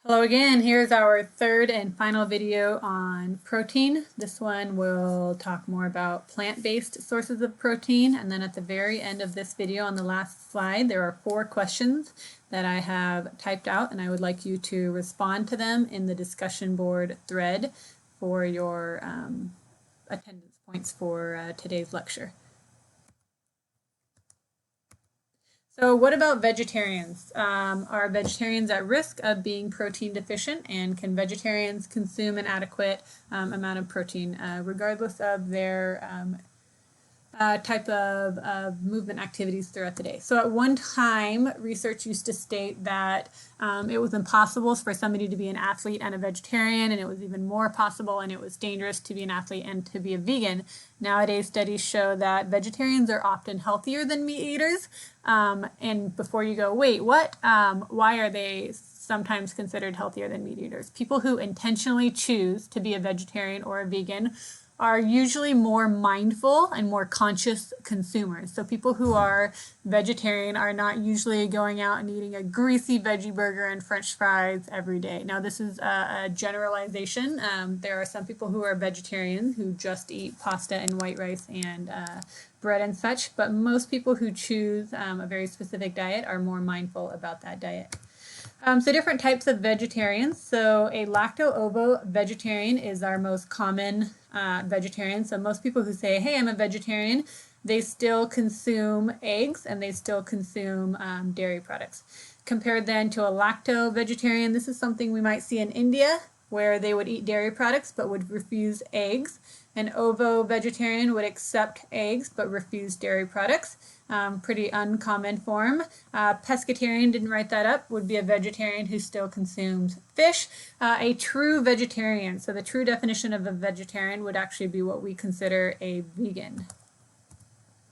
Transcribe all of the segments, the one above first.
Hello again, here's our third and final video on protein. This one will talk more about plant-based sources of protein, and then at the very end of this video on the last slide there are 4 questions that I have typed out, and I would like you to respond to them in the discussion board thread for your attendance points for today's lecture. So what about vegetarians? Are vegetarians at risk of being protein deficient, and can vegetarians consume an adequate amount of protein regardless of their type of movement activities throughout the day? So at one time, research used to state that it was impossible for somebody to be an athlete and a vegetarian, and it was even more possible and it was dangerous to be an athlete and to be a vegan. Nowadays, studies show that vegetarians are often healthier than meat eaters. And before you go, wait, what? Why are they sometimes considered healthier than meat eaters? People who intentionally choose to be a vegetarian or a vegan are usually more mindful and more conscious consumers. So people who are vegetarian are not usually going out and eating a greasy veggie burger and french fries every day. Now this is a generalization. There are some people who are vegetarian who just eat pasta and white rice and bread and such, but most people who choose a very specific diet are more mindful about that diet. So different types of vegetarians. So a lacto-ovo vegetarian is our most common vegetarian. So most people who say, hey, I'm a vegetarian, they still consume eggs and they still consume dairy products. Compared then to a lacto-vegetarian, this is something we might see in India, where they would eat dairy products but would refuse eggs. An ovo-vegetarian would accept eggs but refuse dairy products. Pretty uncommon form. Pescatarian, didn't write that up, would be a vegetarian who still consumes fish. A true vegetarian, so the true definition of a vegetarian would actually be what we consider a vegan.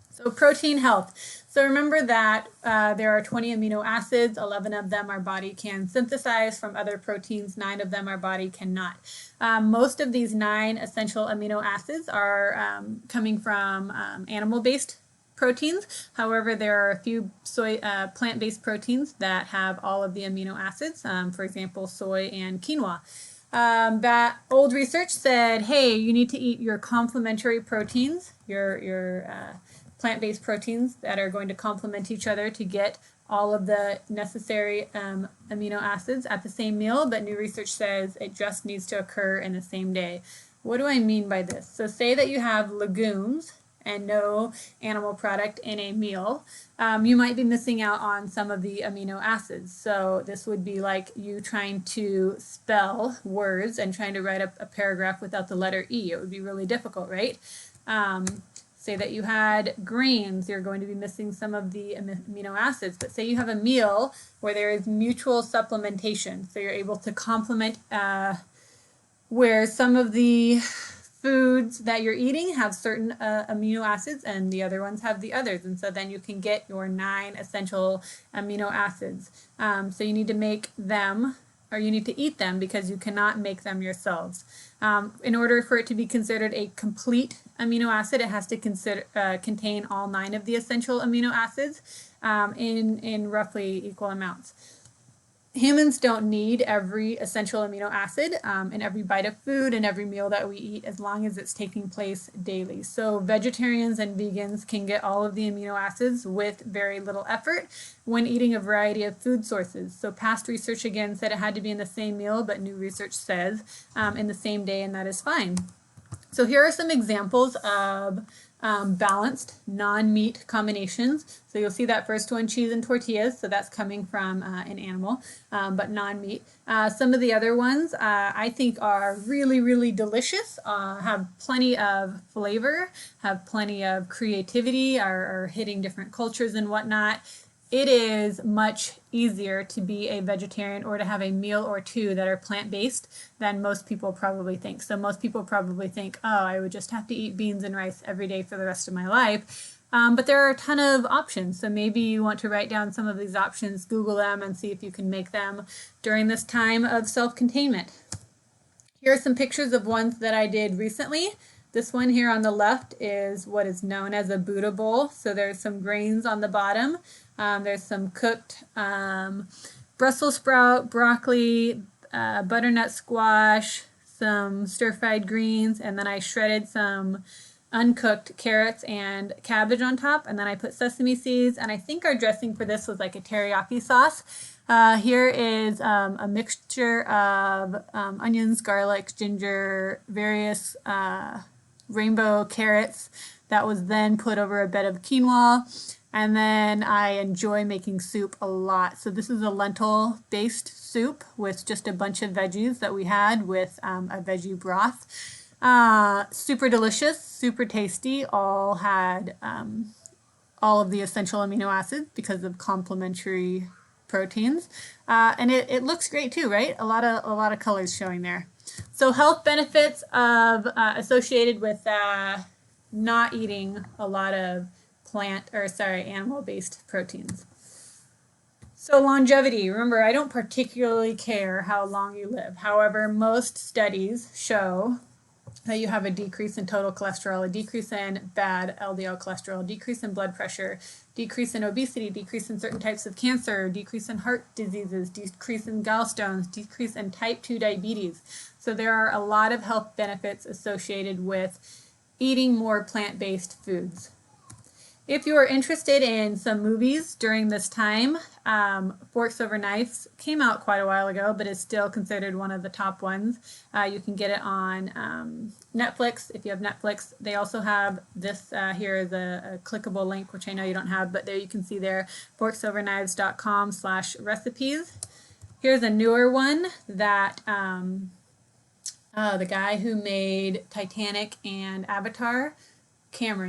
So protein health. So remember that there are 20 amino acids, 11 of them our body can synthesize from other proteins, 9 of them our body cannot. Most of these 9 essential amino acids are coming from animal-based proteins. However, there are a few plant-based proteins that have all of the amino acids, for example, soy and quinoa. That old research said, hey, you need to eat your complementary proteins, your plant-based proteins that are going to complement each other to get all of the necessary amino acids at the same meal, but new research says it just needs to occur in the same day. What do I mean by this? So say that you have legumes and no animal product in a meal, you might be missing out on some of the amino acids. So this would be like you trying to spell words and trying to write up a paragraph without the letter E. It would be really difficult, right? Say that you had grains, you're going to be missing some of the amino acids. But say you have a meal where there is mutual supplementation, so you're able to complement where some of the foods that you're eating have certain amino acids and the other ones have the others, and so then you can get your 9 essential amino acids. So you need to make them, or you need to eat them, because you cannot make them yourselves. In order for it to be considered a complete amino acid, it has to contain all 9 of the essential amino acids in roughly equal amounts. Humans don't need every essential amino acid in every bite of food and every meal that we eat, as long as it's taking place daily. So vegetarians and vegans can get all of the amino acids with very little effort when eating a variety of food sources. So past research again said it had to be in the same meal, but new research says in the same day, and that is fine. So here are some examples of balanced non-meat combinations. So you'll see that first one, cheese and tortillas, so that's coming from an animal, but non-meat. Some of the other ones I think are really, really delicious, have plenty of flavor, have plenty of creativity, are hitting different cultures and whatnot. It is much easier to be a vegetarian or to have a meal or two that are plant-based than most people probably think. So most people probably think, oh, I would just have to eat beans and rice every day for the rest of my life. But there are a ton of options. So maybe you want to write down some of these options, Google them, and see if you can make them during this time of self-containment. Here are some pictures of ones that I did recently. This one here on the left is what is known as a Buddha bowl. So there's some grains on the bottom. There's some cooked Brussels sprout, broccoli, butternut squash, some stir-fried greens, and then I shredded some uncooked carrots and cabbage on top, and then I put sesame seeds, and I think our dressing for this was like a teriyaki sauce. Here is a mixture of onions, garlic, ginger, various rainbow carrots that was then put over a bed of quinoa. And then I enjoy making soup a lot. So this is a lentil-based soup with just a bunch of veggies that we had with a veggie broth. Super delicious, super tasty, all had all of the essential amino acids because of complementary proteins. And it looks great too, right? A lot of colors showing there. So health benefits of associated with not eating a lot of animal-based proteins. So longevity, remember, I don't particularly care how long you live. However, most studies show that you have a decrease in total cholesterol, a decrease in bad LDL cholesterol, decrease in blood pressure, decrease in obesity, decrease in certain types of cancer, decrease in heart diseases, decrease in gallstones, decrease in type 2 diabetes. So there are a lot of health benefits associated with eating more plant-based foods. If you are interested in some movies during this time, Forks Over Knives came out quite a while ago, but is still considered one of the top ones. You can get it on Netflix if you have Netflix. They also have this here is a clickable link, which I know you don't have, but there you can see there, forksoverknives.com/recipes. Here's a newer one that the guy who made Titanic and Avatar,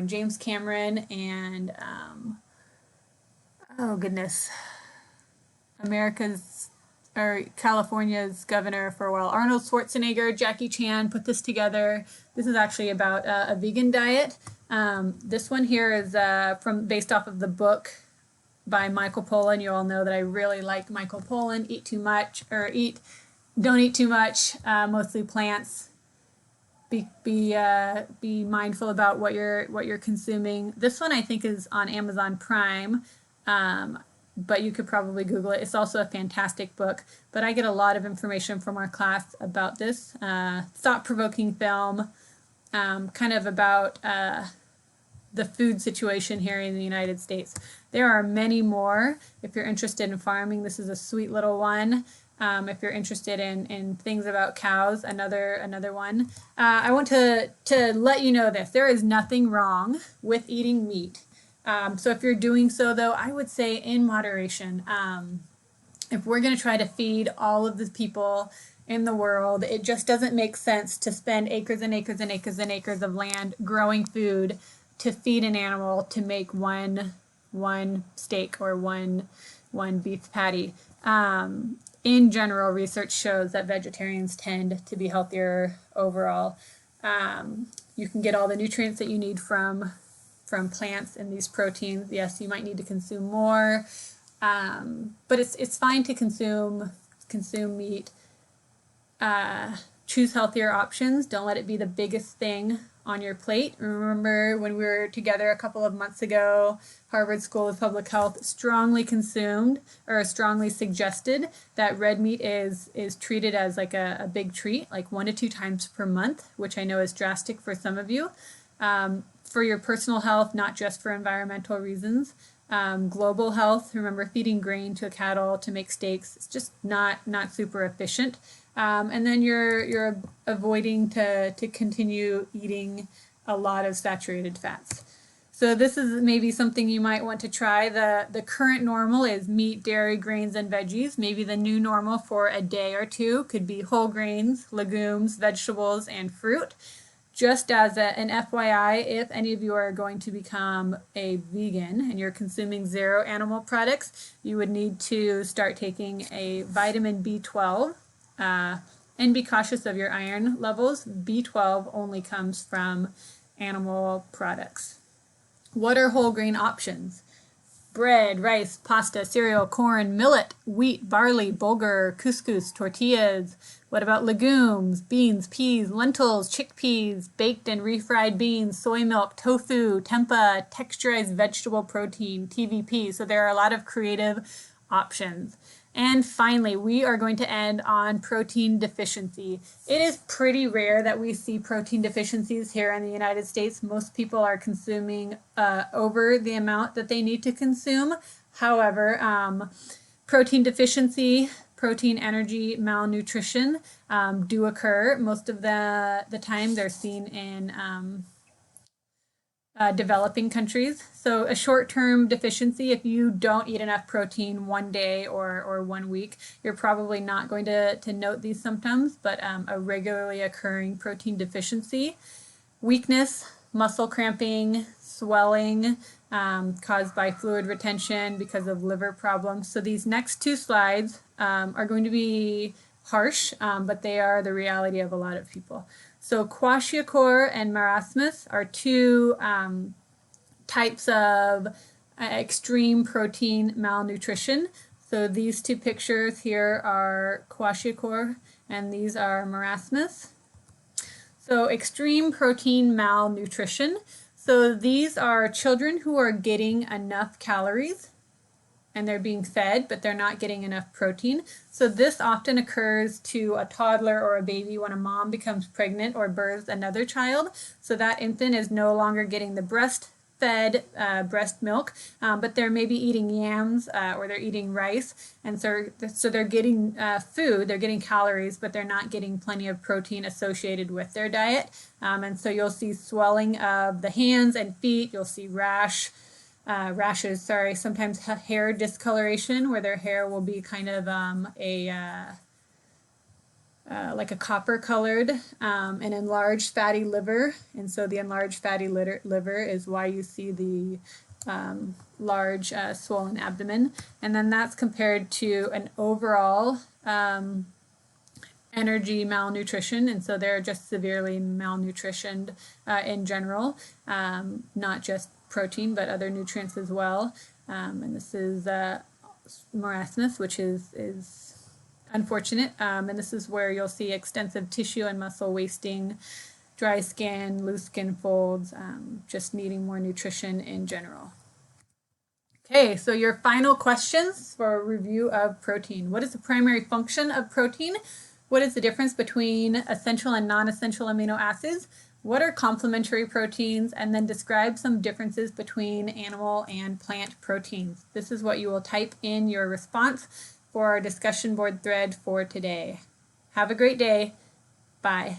James Cameron, and California's governor for a while, Arnold Schwarzenegger, Jackie Chan put this together. This is actually about a vegan diet. This one here is based off of the book by Michael Pollan. You all know that I really like Michael Pollan. Don't eat too much, mostly plants. Be mindful about what you're consuming. This one I think is on Amazon Prime, but you could probably Google it. It's also a fantastic book, but I get a lot of information from our class about this thought-provoking film, kind of about the food situation here in the United States. There are many more. If you're interested in farming, this is a sweet little one. If you're interested in things about cows, another one. I want to let you know this. There is nothing wrong with eating meat. So if you're doing so, though, I would say in moderation. If we're going to try to feed all of the people in the world, it just doesn't make sense to spend acres and acres and acres and acres of land growing food to feed an animal to make one steak or one beef patty. In general, research shows that vegetarians tend to be healthier overall. You can get all the nutrients that you need from plants and these proteins. Yes, you might need to consume more, but it's fine to consume meat. Choose healthier options. Don't let it be the biggest thing on your plate. Remember when we were together a couple of months ago, Harvard School of Public Health strongly suggested that red meat is treated as like a big treat, like 1 to 2 times per month, which I know is drastic for some of you. For your personal health, not just for environmental reasons. Global health, remember feeding grain to cattle to make steaks, it's just not super efficient. And then you're avoiding to continue eating a lot of saturated fats. So this is maybe something you might want to try. The current normal is meat, dairy, grains, and veggies. Maybe the new normal for a day or two could be whole grains, legumes, vegetables, and fruit. Just as an FYI, if any of you are going to become a vegan and you're consuming 0 animal products, you would need to start taking a vitamin B12 and be cautious of your iron levels. B12 only comes from animal products. What are whole grain options? Bread, rice, pasta, cereal, corn, millet, wheat, barley, bulgur, couscous, tortillas. What about legumes, beans, peas, lentils, chickpeas, baked and refried beans, soy milk, tofu, tempeh, texturized vegetable protein, TVP. So there are a lot of creative options. And finally, we are going to end on protein deficiency. It is pretty rare that we see protein deficiencies here in the United States. Most people are consuming over the amount that they need to consume. However, protein deficiency, protein energy malnutrition do occur. Most of the time they're seen in developing countries. So a short-term deficiency, if you don't eat enough protein one day or 1 week, you're probably not going to note these symptoms, but a regularly occurring protein deficiency, weakness, muscle cramping, swelling caused by fluid retention because of liver problems. So these next two slides are going to be harsh, but they are the reality of a lot of people. So kwashiorkor and marasmus are two types of extreme protein malnutrition. So these two pictures here are kwashiorkor and these are marasmus. So extreme protein malnutrition. So these are children who are getting enough calories and they're being fed, but they're not getting enough protein. So this often occurs to a toddler or a baby when a mom becomes pregnant or births another child. So that infant is no longer getting the breast-fed breast milk, but they're maybe eating yams or they're eating rice. And so they're getting food, they're getting calories, but they're not getting plenty of protein associated with their diet. And so you'll see swelling of the hands and feet, you'll see rashes, sometimes hair discoloration where their hair will be kind of like a copper colored, an enlarged fatty liver. And so the enlarged fatty liver is why you see the large swollen abdomen. And then that's compared to an overall energy malnutrition, and so they're just severely malnutritioned in general, not just protein but other nutrients as well. And this is marasmus, which is unfortunate, and this is where you'll see extensive tissue and muscle wasting, dry skin, loose skin folds, just needing more nutrition in general. Okay, so your final questions for a review of protein. What is the primary function of protein? What is the difference between essential and non-essential amino acids? What are complementary proteins? And then describe some differences between animal and plant proteins. This is what you will type in your response for our discussion board thread for today. Have a great day. Bye.